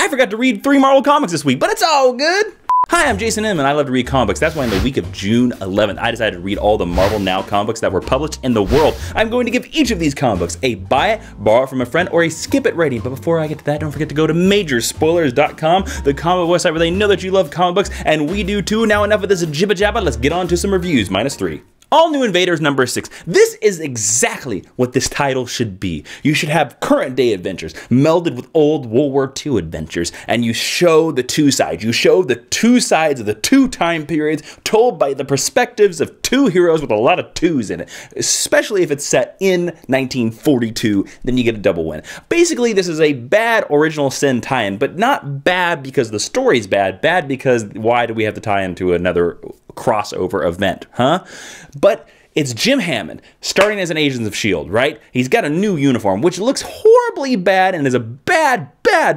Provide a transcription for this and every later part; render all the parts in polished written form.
I forgot to read 3 Marvel comics this week, but it's all good. Hi, I'm Jason Inman. I love to read comic books. That's why in the week of June 11th, I decided to read all the Marvel Now comic books that were published in the world. I'm going to give each of these comic books a buy it, borrow it from a friend, or a skip it rating. But before I get to that, don't forget to go to majorspoilers.com, the comic book website where they know that you love comic books, and we do too. Now enough of this jibba jabba, let's get on to some reviews, -3. All New Invaders number 6. This is exactly what this title should be. You should have current day adventures melded with old World War II adventures, and you show the two sides. You show the two sides of the two time periods told by the perspectives of two heroes with a lot of twos in it. Especially if it's set in 1942, then you get a double win. Basically, this is a bad original sin tie-in, but not bad because the story's bad, bad because why do we have to tie into another crossover event, huh? But it's Jim Hammond starting as an Agents of S.H.I.E.L.D., right? He's got a new uniform, which looks horribly bad and is a bad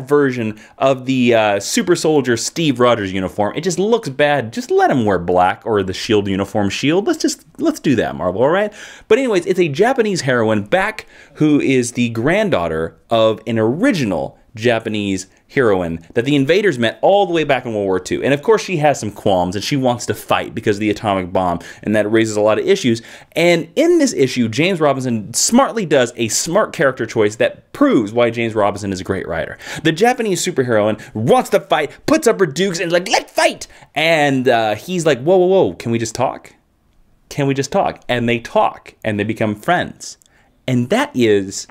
version of the super soldier Steve Rogers uniform. It just looks bad. Just let him wear black or the S.H.I.E.L.D. uniform. S.H.I.E.L.D. Let's do that, Marvel, all right? But anyways, it's a Japanese heroine back who is the granddaughter of an original Japanese heroine that the Invaders met all the way back in World War II. And of course she has some qualms and she wants to fight because of the atomic bomb, and that raises a lot of issues. And in this issue, James Robinson smartly does a smart character choice that proves why James Robinson is a great writer. The Japanese superheroine wants to fight, puts up her dukes, and is like, let's fight! And he's like, whoa, whoa, whoa, can we just talk? Can we just talk? And they talk, and they become friends. And that is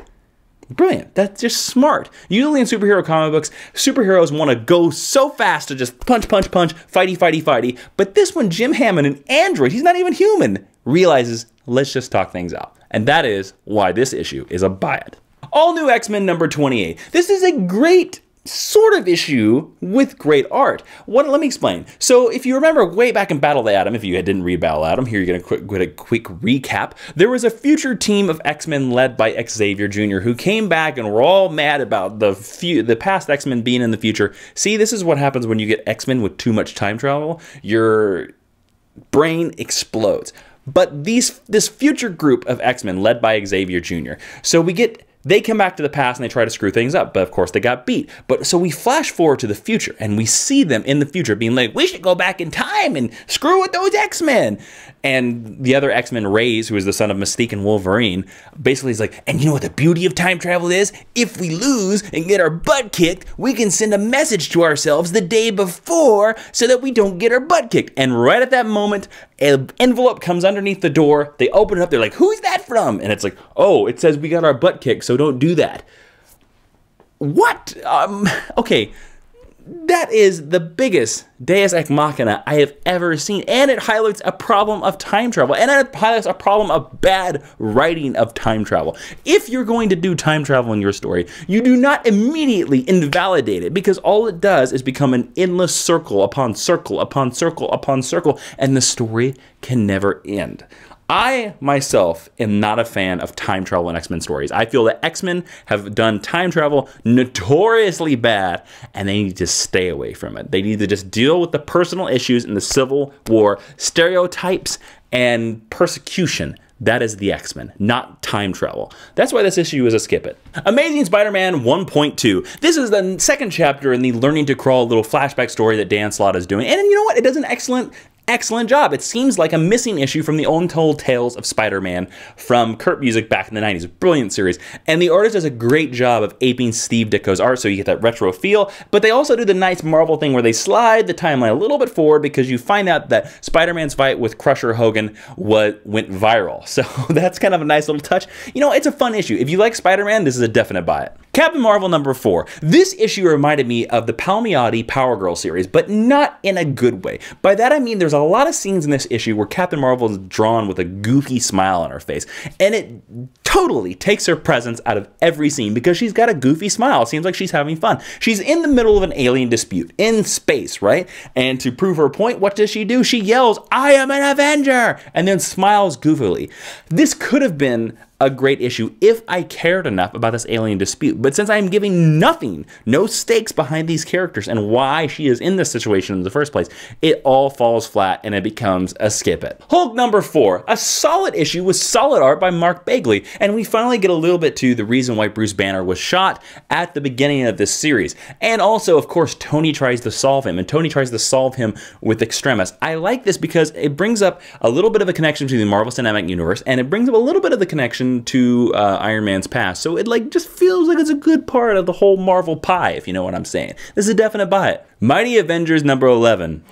brilliant. That's just smart. Usually in superhero comic books, superheroes want to go so fast to just punch, punch, punch, fighty, fighty, fighty. But this one, Jim Hammond, an android, he's not even human, realizes, let's just talk things out. And that is why this issue is a buy it. All New X-Men number 28. This is a great sort of issue with great art. Let me explain. So if you remember way back in Battle of the Atom, if you didn't read Battle of the Atom, here you're going to get a quick recap. There was a future team of X-Men led by Xavier Jr. who came back and were all mad about the past X-Men being in the future. See, this is what happens when you get X-Men with too much time travel. Your brain explodes. But this future group of X-Men led by Xavier Jr. So they come back to the past and they try to screw things up, but of course they got beat. But so we flash forward to the future and we see them in the future being like, we should go back in time and screw with those X-Men. And the other X-Men, Reyes, who is the son of Mystique and Wolverine, basically is like, and you know what the beauty of time travel is? If we lose and get our butt kicked, we can send a message to ourselves the day before so that we don't get our butt kicked. And right at that moment, an envelope comes underneath the door. They open it up. They're like, who's that from? And it's like, oh, it says we got our butt kicked, so don't do that. What? Okay. That is the biggest Deus Ex Machina I have ever seen, and it highlights a problem of time travel, and it highlights a problem of bad writing of time travel. If you're going to do time travel in your story, you do not immediately invalidate it, because all it does is become an endless circle upon circle upon circle upon circle, and the story can never end. I, myself, am not a fan of time travel in X-Men stories. I feel that X-Men have done time travel notoriously bad, and they need to stay away from it. They need to just deal with the personal issues in the Civil War, stereotypes, and persecution. That is the X-Men, not time travel. That's why this issue is a skip it. Amazing Spider-Man 1.2. This is the second chapter in the Learning to Crawl little flashback story that Dan Slott is doing. And you know what? It does an excellent job. It seems like a missing issue from the Untold Tales of Spider-Man from Kurt Busiek back in the 90s. Brilliant series. And the artist does a great job of aping Steve Ditko's art, so you get that retro feel. But they also do the nice Marvel thing where they slide the timeline a little bit forward because you find out that Spider-Man's fight with Crusher Hogan went viral. So that's kind of a nice little touch. You know, it's a fun issue. If you like Spider-Man, this is a definite buy it. Captain Marvel number 4. This issue reminded me of the Palmiotti Power Girl series, but not in a good way. By that I mean there's a lot of scenes in this issue where Captain Marvel is drawn with a goofy smile on her face, and it totally takes her presence out of every scene because she's got a goofy smile. It seems like she's having fun. She's in the middle of an alien dispute in space, right? And to prove her point, what does she do? She yells, "I am an Avenger!" and then smiles goofily. This could have been a great issue if I cared enough about this alien dispute. But since I'm giving nothing, no stakes behind these characters and why she is in this situation in the first place, it all falls flat and it becomes a skip it. Hulk number 4, a solid issue with solid art by Mark Bagley. And we finally get a little bit to the reason why Bruce Banner was shot at the beginning of this series. And also, of course, Tony tries to solve him, and Tony tries to solve him with Extremis. I like this because it brings up a little bit of a connection to the Marvel Cinematic Universe, and it brings up a little bit of the connection to Iron Man's past. So it like just feels like it's a good part of the whole Marvel pie, if you know what I'm saying. This is a definite buy it. Mighty Avengers number 11.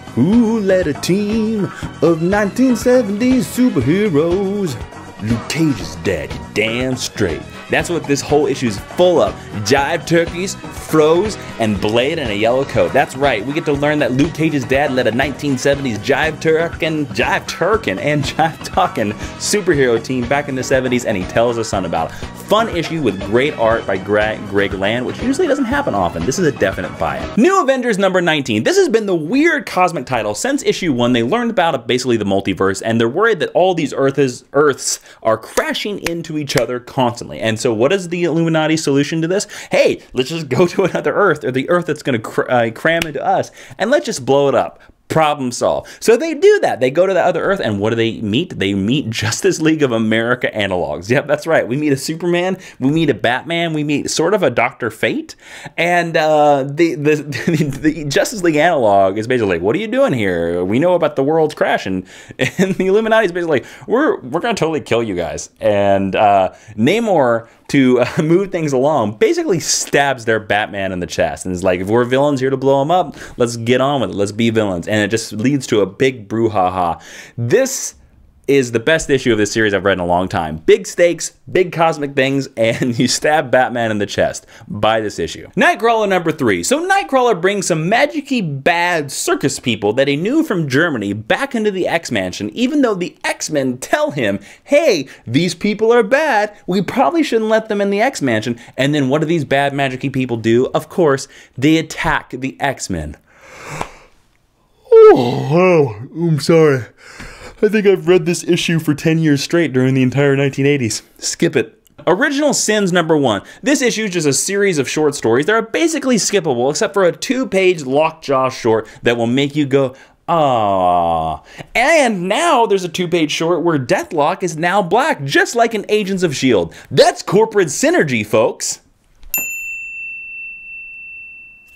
Who led a team of 1970s superheroes? Luke Cage's dad, you damn straight. That's what this whole issue is full of. Jive turkeys, froze, and Blade in a yellow coat. That's right, we get to learn that Luke Cage's dad led a 1970s jive turkin' and jive talking superhero team back in the 70s, and he tells his son about it. Fun issue with great art by Greg Land, which usually doesn't happen often. This is a definite buy-in. New Avengers number 19. This has been the weird cosmic title since issue 1. They learned about basically the multiverse, and they're worried that all these Earths are crashing into each other constantly. And so what is the Illuminati solution to this? Hey, let's just go to another Earth, or the Earth that's going to cram into us, and let's just blow it up. Problem solved. So they do that. They go to the other Earth, and what do they meet? They meet Justice League of America analogs. Yep, that's right. We meet a Superman, we meet a Batman, we meet sort of a Dr. Fate, and the Justice League analog is basically like, what are you doing here? We know about the world's crashing, and the Illuminati is basically like, we're going to totally kill you guys. And Namor, to move things along, basically stabs their Batman in the chest and is like, if we're villains here to blow them up, let's get on with it. Let's be villains. And it just leads to a big brouhaha. This is the best issue of this series I've read in a long time. Big stakes, big cosmic things, and you stab Batman in the chest. Buy this issue. Nightcrawler number 3. So Nightcrawler brings some magic-y bad circus people that he knew from Germany back into the X-Mansion, even though the X-Men tell him, hey, these people are bad, we probably shouldn't let them in the X-Mansion. And then what do these bad magic-y people do? Of course, they attack the X-Men. Oh, I'm sorry. I think I've read this issue for 10 years straight during the entire 1980s. Skip it. Original Sins number 1. This issue is just a series of short stories that are basically skippable, except for a 2-page lockjaw short that will make you go, ah. And now there's a 2-page short where Deathlock is now black, just like in Agents of S.H.I.E.L.D. That's corporate synergy, folks.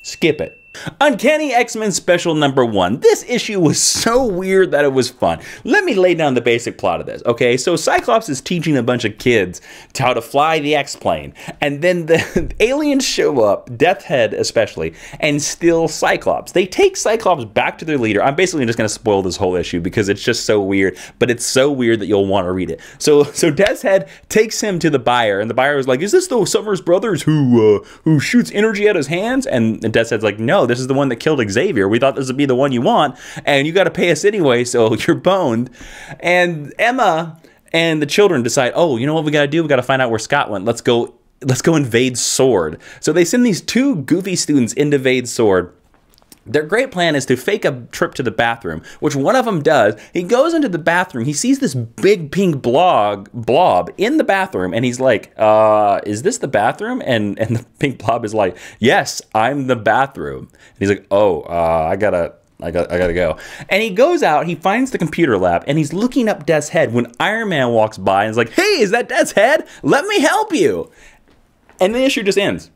Skip it. Uncanny XMen Special number 1. This issue was so weird that it was fun. Let me lay down the basic plot of this, okay? So Cyclops is teaching a bunch of kids how to fly the X-Plane, and then the aliens show up, Death's Head especially, and steal Cyclops. They take Cyclops back to their leader. I'm basically just going to spoil this whole issue because it's just so weird, but it's so weird that you'll want to read it. So Death's Head takes him to the buyer, and the buyer is like, is this the Summers Brothers who shoots energy out his hands? And Death's Head's like, no, this is the one that killed Xavier. We thought this would be the one you want, and you got to pay us anyway, so you're boned. And Emma and the children decide, oh, you know what we got to do? We got to find out where Scott went. Let's go invade Sword. So they send these 2 goofy students into invade Sword. Their great plan is to fake a trip to the bathroom, which one of them does. He goes into the bathroom. He sees this big pink blob in the bathroom, and he's like, is this the bathroom? And the pink blob is like, yes, I'm the bathroom. And he's like, oh, I gotta go. And he goes out, he finds the computer lab, and he's looking up Death's Head when Iron Man walks by and is like, hey, is that Death's Head? Let me help you. And the issue just ends.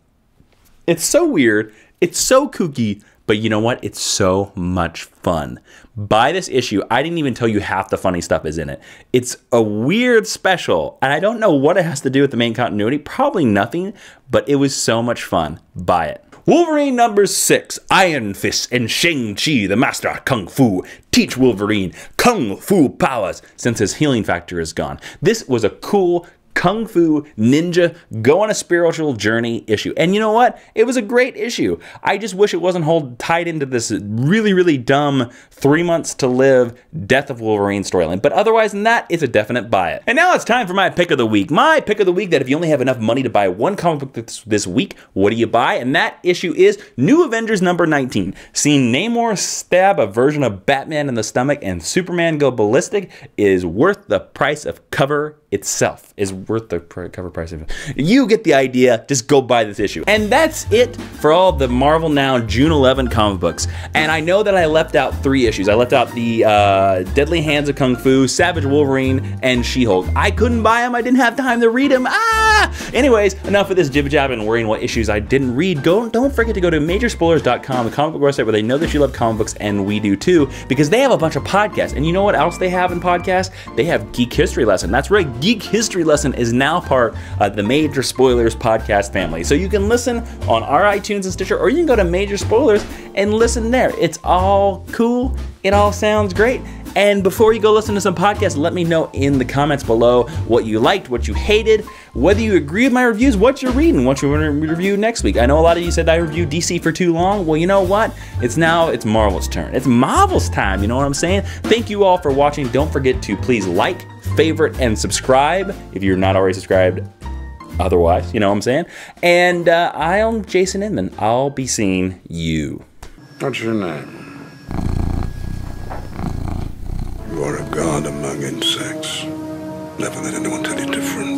It's so weird. It's so kooky. But you know what? It's so much fun. Buy this issue. I didn't even tell you half the funny stuff is in it. It's a weird special, and I don't know what it has to do with the main continuity. Probably nothing, but it was so much fun. Buy it. Wolverine number 6. Iron Fist and Shang-Chi, the master of Kung Fu, teach Wolverine Kung Fu powers since his healing factor is gone. This was a cool Kung Fu Ninja go on a spiritual journey issue. And you know what? It was a great issue. I just wish it wasn't tied into this really, really dumb 3 months to live Death of Wolverine storyline. But otherwise than that, it's a definite buy it. And now it's time for my pick of the week. My pick of the week that if you only have enough money to buy one comic book this week, what do you buy? And that issue is New Avengers number 19. Seeing Namor stab a version of Batman in the stomach and Superman go ballistic is worth the price of cover itself is worth the cover price of it. You get the idea. Just go buy this issue. And that's it for all the Marvel Now June 11 comic books. And I know that I left out 3 issues. I left out the Deadly Hands of Kung Fu, Savage Wolverine, and She-Hulk. I couldn't buy them. I didn't have time to read them. Anyways, enough of this jibber-jabber and worrying what issues I didn't read. Don't forget to go to majorspoilers.com, the comic book website where they know that you love comic books, and we do too, because they have a bunch of podcasts. And you know what else they have in podcasts? They have Geek History Lesson. That's right, Geek History Lesson is now part of the Major Spoilers podcast family. So you can listen on our iTunes and Stitcher, or you can go to Major Spoilers and listen there. It's all cool. It all sounds great. And before you go listen to some podcasts, let me know in the comments below what you liked, what you hated, whether you agree with my reviews, what you're reading, what you want to review next week. I know a lot of you said I reviewed DC for too long. Well, you know what? It's Marvel's turn. It's Marvel's time, you know what I'm saying? Thank you all for watching. Don't forget to please like, favorite, and subscribe if you're not already subscribed. Otherwise, you know what I'm saying? And I am Jason Inman. I'll be seeing you. What's your name? You are a god among insects. Never let anyone tell you different.